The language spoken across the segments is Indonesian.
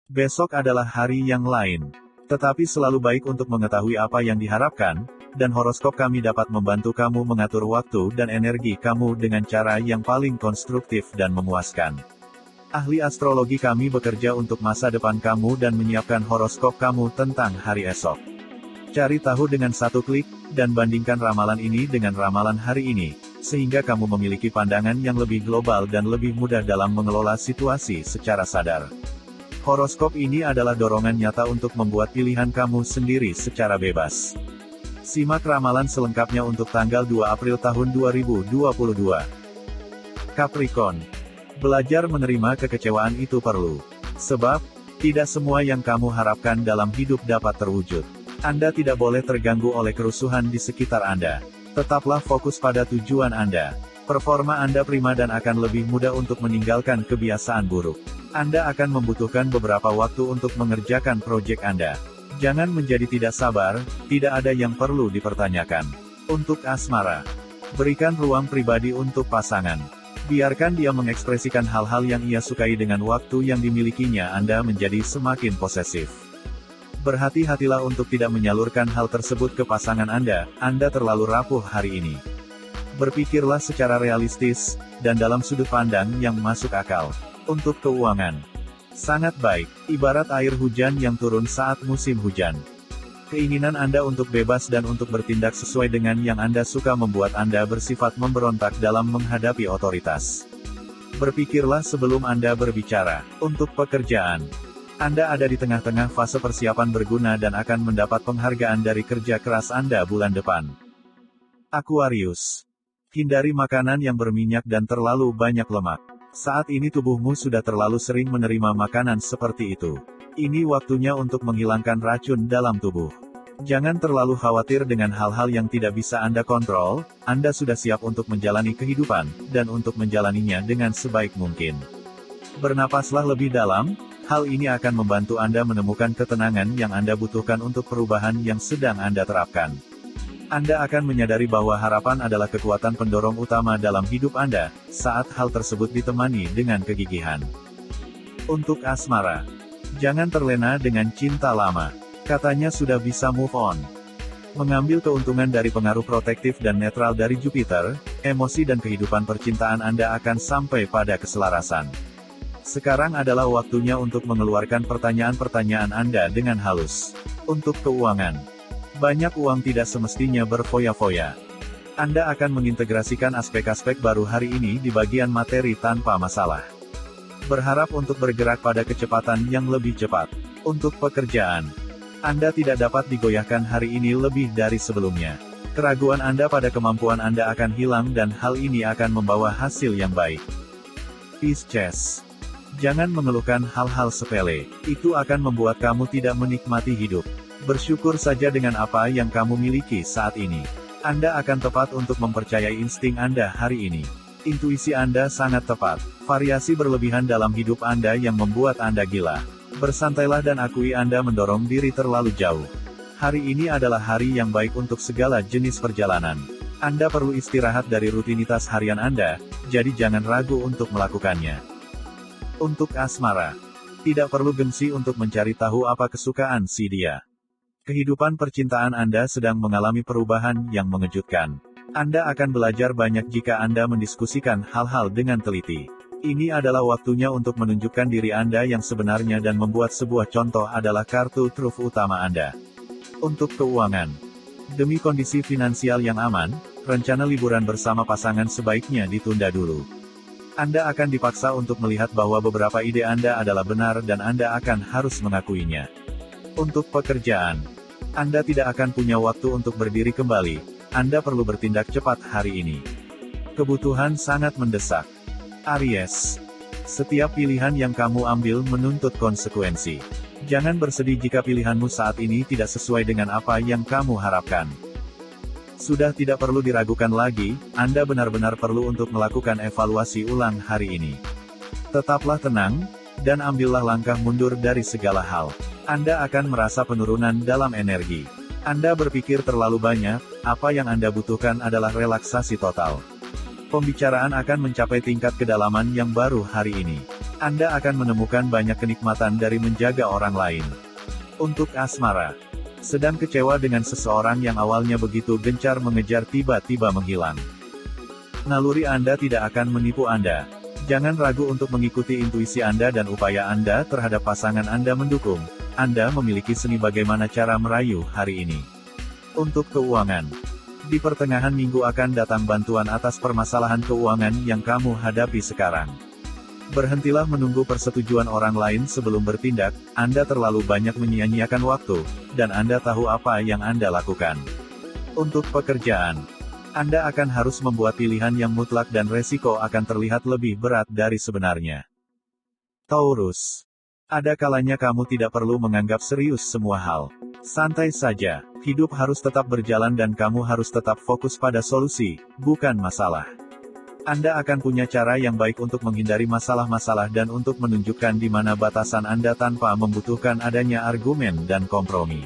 Besok adalah hari yang lain. Tetapi selalu baik untuk mengetahui apa yang diharapkan, dan horoskop kami dapat membantu kamu mengatur waktu dan energi kamu dengan cara yang paling konstruktif dan memuaskan. Ahli astrologi kami bekerja untuk masa depan kamu dan menyiapkan horoskop kamu tentang hari esok. Cari tahu dengan satu klik, dan bandingkan ramalan ini dengan ramalan hari ini, sehingga kamu memiliki pandangan yang lebih global dan lebih mudah dalam mengelola situasi secara sadar. Horoskop ini adalah dorongan nyata untuk membuat pilihan kamu sendiri secara bebas. Simak ramalan selengkapnya untuk tanggal 2 April tahun 2022. Capricorn. Belajar menerima kekecewaan itu perlu. Sebab, tidak semua yang kamu harapkan dalam hidup dapat terwujud. Anda tidak boleh terganggu oleh kerusuhan di sekitar Anda. Tetaplah fokus pada tujuan Anda. Performa Anda prima dan akan lebih mudah untuk meninggalkan kebiasaan buruk. Anda akan membutuhkan beberapa waktu untuk mengerjakan proyek Anda. Jangan menjadi tidak sabar, tidak ada yang perlu dipertanyakan. Untuk asmara, berikan ruang pribadi untuk pasangan. Biarkan dia mengekspresikan hal-hal yang ia sukai dengan waktu yang dimilikinya. Anda menjadi semakin posesif. Berhati-hatilah untuk tidak menyalurkan hal tersebut ke pasangan Anda terlalu rapuh hari ini. Berpikirlah secara realistis, dan dalam sudut pandang yang masuk akal. Untuk keuangan, sangat baik, ibarat air hujan yang turun saat musim hujan. Keinginan Anda untuk bebas dan untuk bertindak sesuai dengan yang Anda suka membuat Anda bersifat memberontak dalam menghadapi otoritas. Berpikirlah sebelum Anda berbicara. Untuk pekerjaan, Anda ada di tengah-tengah fase persiapan berguna dan akan mendapat penghargaan dari kerja keras Anda bulan depan. Aquarius. Hindari makanan yang berminyak dan terlalu banyak lemak. Saat ini tubuhmu sudah terlalu sering menerima makanan seperti itu. Ini waktunya untuk menghilangkan racun dalam tubuh. Jangan terlalu khawatir dengan hal-hal yang tidak bisa Anda kontrol. Anda sudah siap untuk menjalani kehidupan, dan untuk menjalaninya dengan sebaik mungkin. Bernapaslah lebih dalam, hal ini akan membantu Anda menemukan ketenangan yang Anda butuhkan untuk perubahan yang sedang Anda terapkan. Anda akan menyadari bahwa harapan adalah kekuatan pendorong utama dalam hidup Anda, saat hal tersebut ditemani dengan kegigihan. Untuk asmara, jangan terlena dengan cinta lama. Katanya sudah bisa move on. Mengambil keuntungan dari pengaruh protektif dan netral dari Jupiter, emosi dan kehidupan percintaan Anda akan sampai pada keselarasan. Sekarang adalah waktunya untuk mengeluarkan pertanyaan-pertanyaan Anda dengan halus. Untuk keuangan, banyak uang tidak semestinya berfoya-foya. Anda akan mengintegrasikan aspek-aspek baru hari ini di bagian materi tanpa masalah. Berharap untuk bergerak pada kecepatan yang lebih cepat. Untuk pekerjaan, Anda tidak dapat digoyahkan hari ini lebih dari sebelumnya. Keraguan Anda pada kemampuan Anda akan hilang dan hal ini akan membawa hasil yang baik. Pisces. Jangan mengeluhkan hal-hal sepele. Itu akan membuat kamu tidak menikmati hidup. Bersyukur saja dengan apa yang kamu miliki saat ini. Anda akan tepat untuk mempercayai insting Anda hari ini. Intuisi Anda sangat tepat. Variasi berlebihan dalam hidup Anda yang membuat Anda gila. Bersantailah dan akui Anda mendorong diri terlalu jauh. Hari ini adalah hari yang baik untuk segala jenis perjalanan. Anda perlu istirahat dari rutinitas harian Anda, jadi jangan ragu untuk melakukannya. Untuk asmara, tidak perlu gengsi untuk mencari tahu apa kesukaan si dia. Kehidupan percintaan Anda sedang mengalami perubahan yang mengejutkan. Anda akan belajar banyak jika Anda mendiskusikan hal-hal dengan teliti. Ini adalah waktunya untuk menunjukkan diri Anda yang sebenarnya dan membuat sebuah contoh adalah kartu truf utama Anda. Untuk keuangan, demi kondisi finansial yang aman, rencana liburan bersama pasangan sebaiknya ditunda dulu. Anda akan dipaksa untuk melihat bahwa beberapa ide Anda adalah benar dan Anda akan harus mengakuinya. Untuk pekerjaan, Anda tidak akan punya waktu untuk berdiri kembali. Anda perlu bertindak cepat hari ini. Kebutuhan sangat mendesak. Aries. Setiap pilihan yang kamu ambil menuntut konsekuensi. Jangan bersedih jika pilihanmu saat ini tidak sesuai dengan apa yang kamu harapkan. Sudah tidak perlu diragukan lagi, Anda benar-benar perlu untuk melakukan evaluasi ulang hari ini. Tetaplah tenang, dan ambillah langkah mundur dari segala hal. Anda akan merasa penurunan dalam energi. Anda berpikir terlalu banyak, apa yang Anda butuhkan adalah relaksasi total. Pembicaraan akan mencapai tingkat kedalaman yang baru hari ini. Anda akan menemukan banyak kenikmatan dari menjaga orang lain. Untuk asmara, sedang kecewa dengan seseorang yang awalnya begitu gencar mengejar tiba-tiba menghilang. Naluri Anda tidak akan menipu Anda. Jangan ragu untuk mengikuti intuisi Anda dan upaya Anda terhadap pasangan Anda mendukung. Anda memiliki seni bagaimana cara merayu hari ini. Untuk keuangan, di pertengahan minggu akan datang bantuan atas permasalahan keuangan yang kamu hadapi sekarang. Berhentilah menunggu persetujuan orang lain sebelum bertindak. Anda terlalu banyak menyia-nyiakan waktu, dan Anda tahu apa yang Anda lakukan. Untuk pekerjaan, Anda akan harus membuat pilihan yang mutlak dan resiko akan terlihat lebih berat dari sebenarnya. Taurus, ada kalanya kamu tidak perlu menganggap serius semua hal. Santai saja, hidup harus tetap berjalan dan kamu harus tetap fokus pada solusi, bukan masalah. Anda akan punya cara yang baik untuk menghindari masalah-masalah dan untuk menunjukkan di mana batasan Anda tanpa membutuhkan adanya argumen dan kompromi.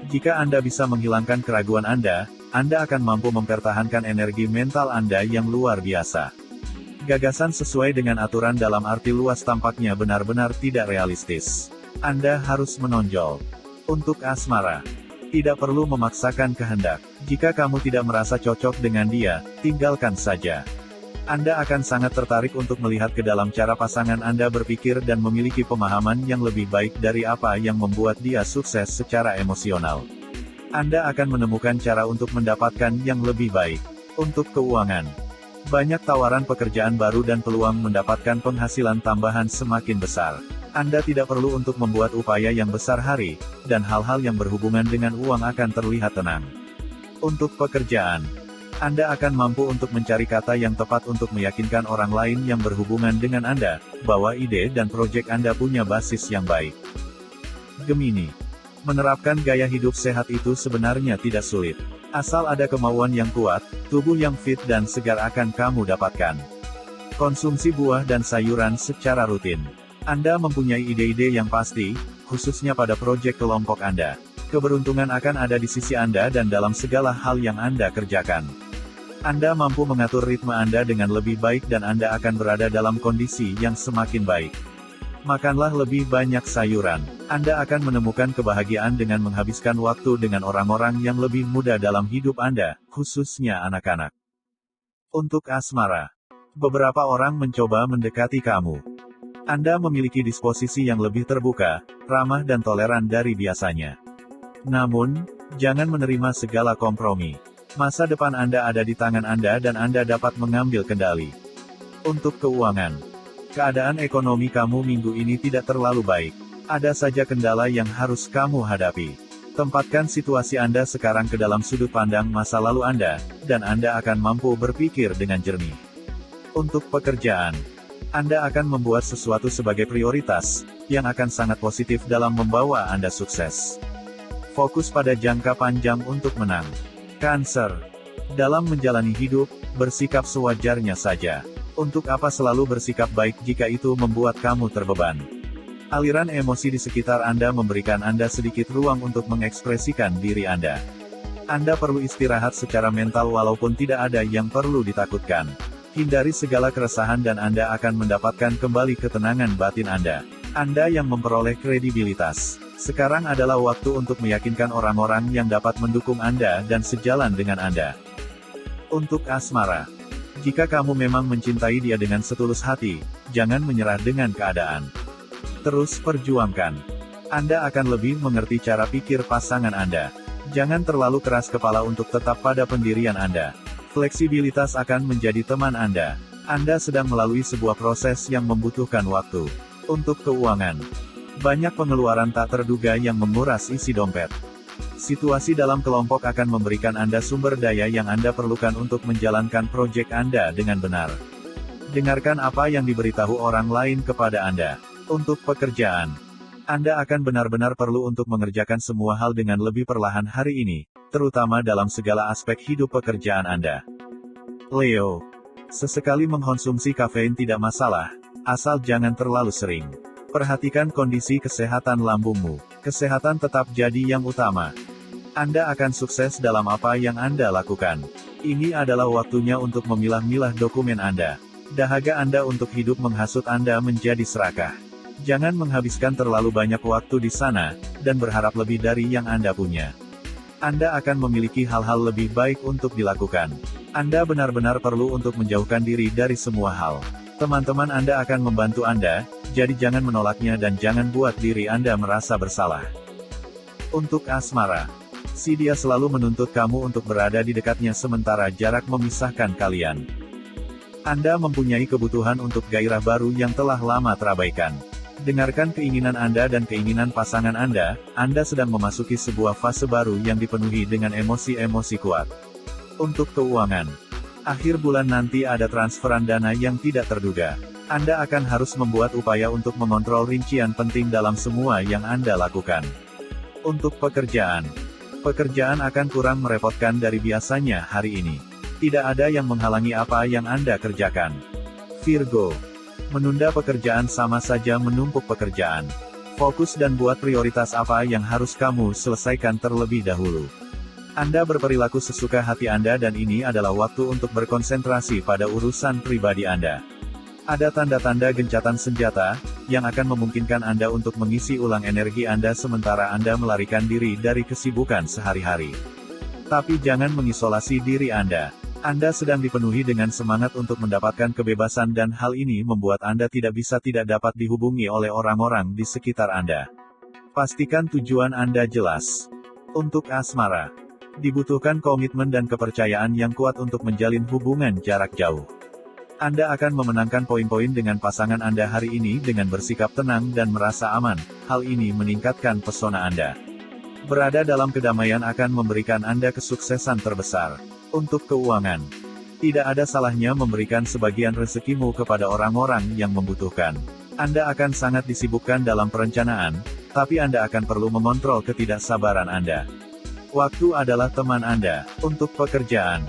Jika Anda bisa menghilangkan keraguan Anda akan mampu mempertahankan energi mental Anda yang luar biasa. Gagasan sesuai dengan aturan dalam arti luas tampaknya benar-benar tidak realistis. Anda harus menonjol. Untuk asmara, tidak perlu memaksakan kehendak. Jika kamu tidak merasa cocok dengan dia, tinggalkan saja. Anda akan sangat tertarik untuk melihat ke dalam cara pasangan Anda berpikir dan memiliki pemahaman yang lebih baik dari apa yang membuat dia sukses secara emosional. Anda akan menemukan cara untuk mendapatkan yang lebih baik. Untuk keuangan, banyak tawaran pekerjaan baru dan peluang mendapatkan penghasilan tambahan semakin besar. Anda tidak perlu untuk membuat upaya yang besar dan hal-hal yang berhubungan dengan uang akan terlihat tenang. Untuk pekerjaan, Anda akan mampu untuk mencari kata yang tepat untuk meyakinkan orang lain yang berhubungan dengan Anda, bahwa ide dan proyek Anda punya basis yang baik. Gemini, menerapkan gaya hidup sehat itu sebenarnya tidak sulit. Asal ada kemauan yang kuat, tubuh yang fit dan segar akan kamu dapatkan. Konsumsi buah dan sayuran secara rutin. Anda mempunyai ide-ide yang pasti, khususnya pada proyek kelompok Anda. Keberuntungan akan ada di sisi Anda dan dalam segala hal yang Anda kerjakan. Anda mampu mengatur ritme Anda dengan lebih baik dan Anda akan berada dalam kondisi yang semakin baik. Makanlah lebih banyak sayuran. Anda akan menemukan kebahagiaan dengan menghabiskan waktu dengan orang-orang yang lebih muda dalam hidup Anda, khususnya anak-anak. Untuk asmara, beberapa orang mencoba mendekati kamu. Anda memiliki disposisi yang lebih terbuka, ramah dan toleran dari biasanya. Namun, jangan menerima segala kompromi. Masa depan Anda ada di tangan Anda dan Anda dapat mengambil kendali. Untuk keuangan, keadaan ekonomi kamu minggu ini tidak terlalu baik. Ada saja kendala yang harus kamu hadapi. Tempatkan situasi Anda sekarang ke dalam sudut pandang masa lalu Anda, dan Anda akan mampu berpikir dengan jernih. Untuk pekerjaan, Anda akan membuat sesuatu sebagai prioritas, yang akan sangat positif dalam membawa Anda sukses. Fokus pada jangka panjang untuk menang. Cancer, dalam menjalani hidup, bersikap sewajarnya saja. Untuk apa selalu bersikap baik jika itu membuat kamu terbeban? Aliran emosi di sekitar Anda memberikan Anda sedikit ruang untuk mengekspresikan diri Anda. Anda perlu istirahat secara mental walaupun tidak ada yang perlu ditakutkan. Hindari segala keresahan dan Anda akan mendapatkan kembali ketenangan batin Anda. Anda yang memperoleh kredibilitas. Sekarang adalah waktu untuk meyakinkan orang-orang yang dapat mendukung Anda dan sejalan dengan Anda. Untuk asmara, jika kamu memang mencintai dia dengan setulus hati, jangan menyerah dengan keadaan. Terus perjuangkan. Anda akan lebih mengerti cara pikir pasangan Anda. Jangan terlalu keras kepala untuk tetap pada pendirian Anda. Fleksibilitas akan menjadi teman Anda. Anda sedang melalui sebuah proses yang membutuhkan waktu. Untuk keuangan, banyak pengeluaran tak terduga yang menguras isi dompet. Situasi dalam kelompok akan memberikan Anda sumber daya yang Anda perlukan untuk menjalankan proyek Anda dengan benar. Dengarkan apa yang diberitahu orang lain kepada Anda. Untuk pekerjaan, Anda akan benar-benar perlu untuk mengerjakan semua hal dengan lebih perlahan hari ini, terutama dalam segala aspek hidup pekerjaan Anda. Leo, sesekali mengkonsumsi kafein tidak masalah, asal jangan terlalu sering. Perhatikan kondisi kesehatan lambungmu. Kesehatan tetap jadi yang utama. Anda akan sukses dalam apa yang Anda lakukan. Ini adalah waktunya untuk memilah-milah dokumen Anda. Dahaga Anda untuk hidup menghasut Anda menjadi serakah. Jangan menghabiskan terlalu banyak waktu di sana, dan berharap lebih dari yang Anda punya. Anda akan memiliki hal-hal lebih baik untuk dilakukan. Anda benar-benar perlu untuk menjauhkan diri dari semua hal. Teman-teman Anda akan membantu Anda, jadi jangan menolaknya dan jangan buat diri Anda merasa bersalah. Untuk asmara, si dia selalu menuntut kamu untuk berada di dekatnya sementara jarak memisahkan kalian. Anda mempunyai kebutuhan untuk gairah baru yang telah lama terabaikan. Dengarkan keinginan Anda dan keinginan pasangan Anda sedang memasuki sebuah fase baru yang dipenuhi dengan emosi-emosi kuat. Untuk keuangan, akhir bulan nanti ada transferan dana yang tidak terduga. Anda akan harus membuat upaya untuk mengontrol rincian penting dalam semua yang Anda lakukan. Untuk pekerjaan, pekerjaan akan kurang merepotkan dari biasanya hari ini. Tidak ada yang menghalangi apa yang Anda kerjakan. Virgo, menunda pekerjaan sama saja menumpuk pekerjaan. Fokus dan buat prioritas apa yang harus kamu selesaikan terlebih dahulu. Anda berperilaku sesuka hati Anda dan ini adalah waktu untuk berkonsentrasi pada urusan pribadi Anda. Ada tanda-tanda gencatan senjata, yang akan memungkinkan Anda untuk mengisi ulang energi Anda sementara Anda melarikan diri dari kesibukan sehari-hari. Tapi jangan mengisolasi diri Anda. Anda sedang dipenuhi dengan semangat untuk mendapatkan kebebasan dan hal ini membuat Anda tidak dapat dihubungi oleh orang-orang di sekitar Anda. Pastikan tujuan Anda jelas. Untuk asmara, dibutuhkan komitmen dan kepercayaan yang kuat untuk menjalin hubungan jarak jauh. Anda akan memenangkan poin-poin dengan pasangan Anda hari ini dengan bersikap tenang dan merasa aman. Hal ini meningkatkan pesona Anda. Berada dalam kedamaian akan memberikan Anda kesuksesan terbesar. Untuk keuangan, tidak ada salahnya memberikan sebagian rezekimu kepada orang-orang yang membutuhkan. Anda akan sangat disibukkan dalam perencanaan, tapi Anda akan perlu mengontrol ketidaksabaran Anda. Waktu adalah teman Anda. Untuk pekerjaan,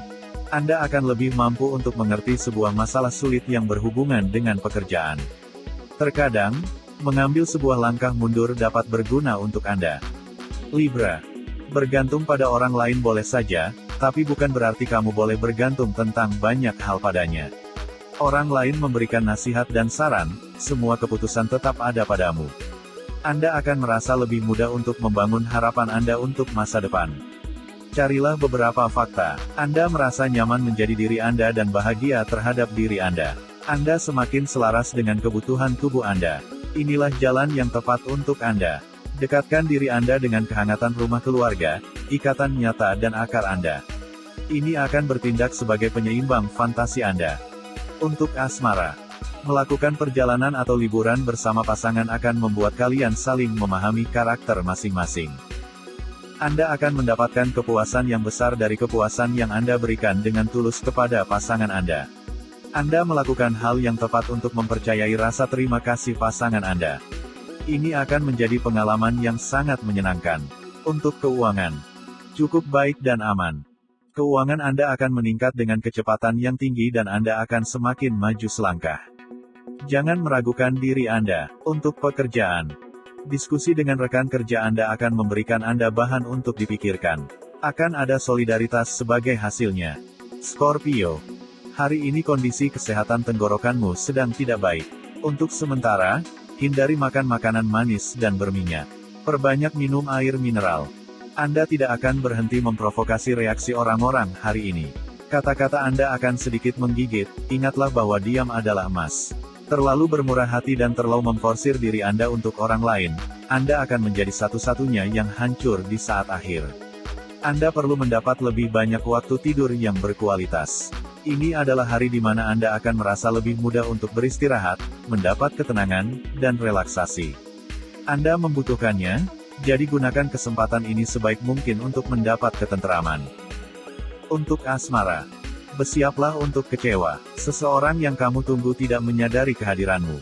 Anda akan lebih mampu untuk mengerti sebuah masalah sulit yang berhubungan dengan pekerjaan. Terkadang, mengambil sebuah langkah mundur dapat berguna untuk Anda. Libra, bergantung pada orang lain boleh saja, tapi bukan berarti kamu boleh bergantung tentang banyak hal padanya. Orang lain memberikan nasihat dan saran, semua keputusan tetap ada padamu. Anda akan merasa lebih mudah untuk membangun harapan Anda untuk masa depan. Carilah beberapa fakta. Anda merasa nyaman menjadi diri Anda dan bahagia terhadap diri Anda. Anda semakin selaras dengan kebutuhan tubuh Anda. Inilah jalan yang tepat untuk Anda. Dekatkan diri Anda dengan kehangatan rumah keluarga, ikatan nyata dan akar Anda. Ini akan bertindak sebagai penyeimbang fantasi Anda. Untuk asmara, melakukan perjalanan atau liburan bersama pasangan akan membuat kalian saling memahami karakter masing-masing. Anda akan mendapatkan kepuasan yang besar dari kepuasan yang Anda berikan dengan tulus kepada pasangan Anda. Anda melakukan hal yang tepat untuk mempercayai rasa terima kasih pasangan Anda. Ini akan menjadi pengalaman yang sangat menyenangkan. Untuk keuangan, cukup baik dan aman. Keuangan Anda akan meningkat dengan kecepatan yang tinggi dan Anda akan semakin maju selangkah. Jangan meragukan diri Anda. Untuk pekerjaan, diskusi dengan rekan kerja Anda akan memberikan Anda bahan untuk dipikirkan. Akan ada solidaritas sebagai hasilnya. Scorpio, hari ini kondisi kesehatan tenggorokanmu sedang tidak baik. Untuk sementara, hindari makan makanan manis dan berminyak. Perbanyak minum air mineral. Anda tidak akan berhenti memprovokasi reaksi orang-orang hari ini. Kata-kata Anda akan sedikit menggigit, ingatlah bahwa diam adalah emas. Terlalu bermurah hati dan terlalu memforsir diri Anda untuk orang lain, Anda akan menjadi satu-satunya yang hancur di saat akhir. Anda perlu mendapat lebih banyak waktu tidur yang berkualitas. Ini adalah hari di mana Anda akan merasa lebih mudah untuk beristirahat, mendapat ketenangan, dan relaksasi. Anda membutuhkannya, jadi gunakan kesempatan ini sebaik mungkin untuk mendapat ketenteraman. Untuk asmara, bersiaplah untuk kecewa. Seseorang yang kamu tunggu tidak menyadari kehadiranmu.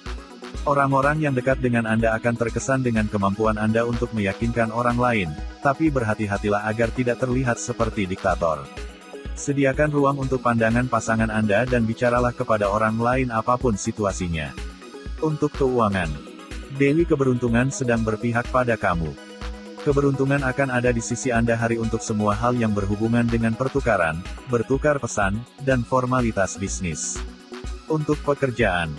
Orang-orang yang dekat dengan Anda akan terkesan dengan kemampuan Anda untuk meyakinkan orang lain, tapi berhati-hatilah agar tidak terlihat seperti diktator. Sediakan ruang untuk pandangan pasangan Anda dan bicaralah kepada orang lain apapun situasinya. Untuk keuangan, Dewi Keberuntungan sedang berpihak pada kamu. Keberuntungan akan ada di sisi Anda hari untuk semua hal yang berhubungan dengan pertukaran, bertukar pesan, dan formalitas bisnis. Untuk pekerjaan,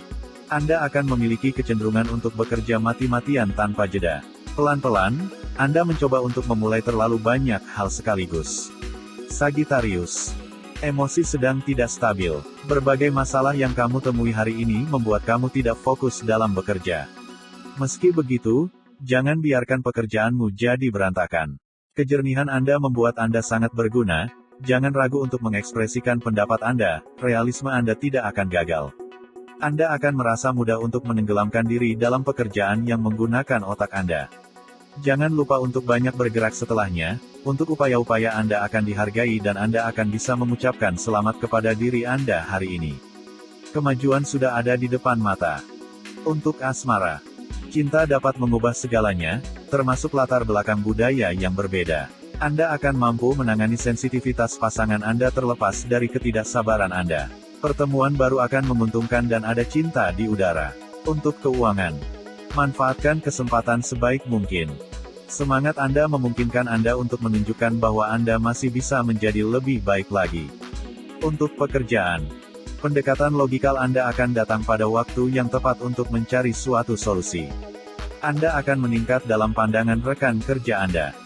Anda akan memiliki kecenderungan untuk bekerja mati-matian tanpa jeda. Pelan-pelan, Anda mencoba untuk memulai terlalu banyak hal sekaligus. Sagittarius, emosi sedang tidak stabil. Berbagai masalah yang kamu temui hari ini membuat kamu tidak fokus dalam bekerja. Meski begitu, jangan biarkan pekerjaanmu jadi berantakan. Kejernihan Anda membuat Anda sangat berguna. Jangan ragu untuk mengekspresikan pendapat Anda, realisme Anda tidak akan gagal. Anda akan merasa mudah untuk menenggelamkan diri dalam pekerjaan yang menggunakan otak Anda. Jangan lupa untuk banyak bergerak setelahnya, untuk upaya-upaya Anda akan dihargai dan Anda akan bisa mengucapkan selamat kepada diri Anda hari ini. Kemajuan sudah ada di depan mata. Untuk asmara, cinta dapat mengubah segalanya, termasuk latar belakang budaya yang berbeda. Anda akan mampu menangani sensitivitas pasangan Anda terlepas dari ketidaksabaran Anda. Pertemuan baru akan menguntungkan dan ada cinta di udara. Untuk keuangan, manfaatkan kesempatan sebaik mungkin. Semangat Anda memungkinkan Anda untuk menunjukkan bahwa Anda masih bisa menjadi lebih baik lagi. Untuk pekerjaan, pendekatan logikal Anda akan datang pada waktu yang tepat untuk mencari suatu solusi. Anda akan meningkat dalam pandangan rekan kerja Anda.